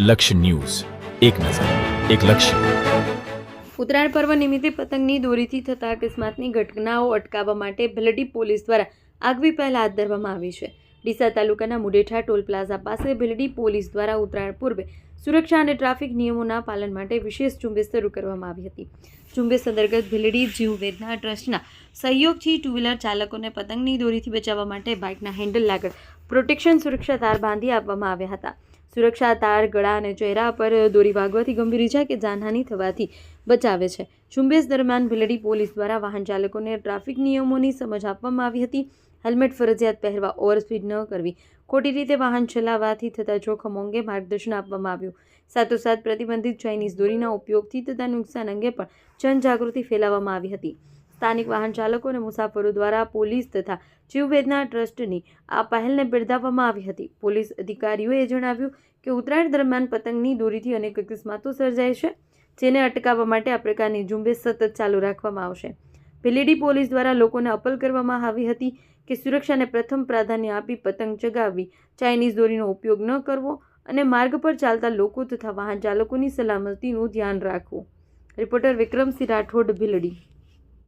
લક્ષ્ય ન્યૂઝ, એક નજર, એક લક્ષ્ય. ઉત્તરાયણ પર્વ નિમિત્તે પતંગની દોરીથી થતા અકસ્માતની ઘટનાઓ અટકાવવા માટે ભીલડી પોલીસ દ્વારા આગવી પહેલ હાથ ધરવામાં આવી છે. ડીસા તાલુકાના મુડેઠા ટોલ પ્લાઝા પાસે ભીલડી પોલીસ દ્વારા ઉત્તરાયણ પૂર્વે સુરક્ષા અને ટ્રાફિક નિયમોના પાલન માટે વિશેષ ઝુંબેશ શરૂ કરવામાં આવી હતી. ઝુંબેશ અંતર્ગત ભીલડી જીવ વેદના ટ્રસ્ટના સહયોગથી ટુ વ્હીલર ચાલકોને પતંગની દોરીથી બચાવવા માટે બાઇકના હેન્ડલ આગળ પ્રોટેક્શન સુરક્ષા તાર બાંધી આપવામાં આવ્યા હતા. સુરક્ષા તાર ગળા અને ચહેરા પર દોરી વાગવાથી ગંભીર ઇજા કે જાનહાનિ થવાથી બચાવે છે. ઝુંબેશ દરમિયાન ભીલડી પોલીસ દ્વારા વાહન ચાલકોને ટ્રાફિક નિયમોની સમજ આપવામાં આવી હતી. હેલ્મેટ ફરજિયાત પહેરવા, ઓવરસ્પીડ ન કરવી, ખોટી રીતે વાહન ચલાવવાથી થતા જોખમ અંગે માર્ગદર્શન આપવામાં આવ્યું. સાથોસાથ પ્રતિબંધિત ચાઇનીઝ દોરીના ઉપયોગથી થતા નુકસાન અંગે પણ જનજાગૃતિ ફેલાવવામાં આવી હતી. સ્થાનિક વાહન ચાલકો અને મુસાફરો દ્વારા પોલીસ તથા જીવવેદના ટ્રસ્ટની આ પહેલને બિરદાવવામાં આવી હતી. પોલીસ અધિકારીઓએ જણાવ્યું કે ઉત્તરાયણ દરમિયાન પતંગની દોરીથી અનેક અકસ્માતો સર્જાય છે, જેને અટકાવવા માટે આ પ્રકારની ઝુંબેશ સતત ચાલુ રાખવામાં આવશે. ભીલડી પોલીસ દ્વારા લોકોને અપીલ કરવામાં આવી હતી કે સુરક્ષાને પ્રથમ પ્રાધાન્ય આપી પતંગ ચગાવવી, ચાઇનીઝ દોરીનો ઉપયોગ ન કરવો અને માર્ગ પર ચાલતા લોકો તથા વાહન ચાલકોની સલામતીનું ધ્યાન રાખવું. રિપોર્ટર વિક્રમસિંહ રાઠોડ, ભીલડી.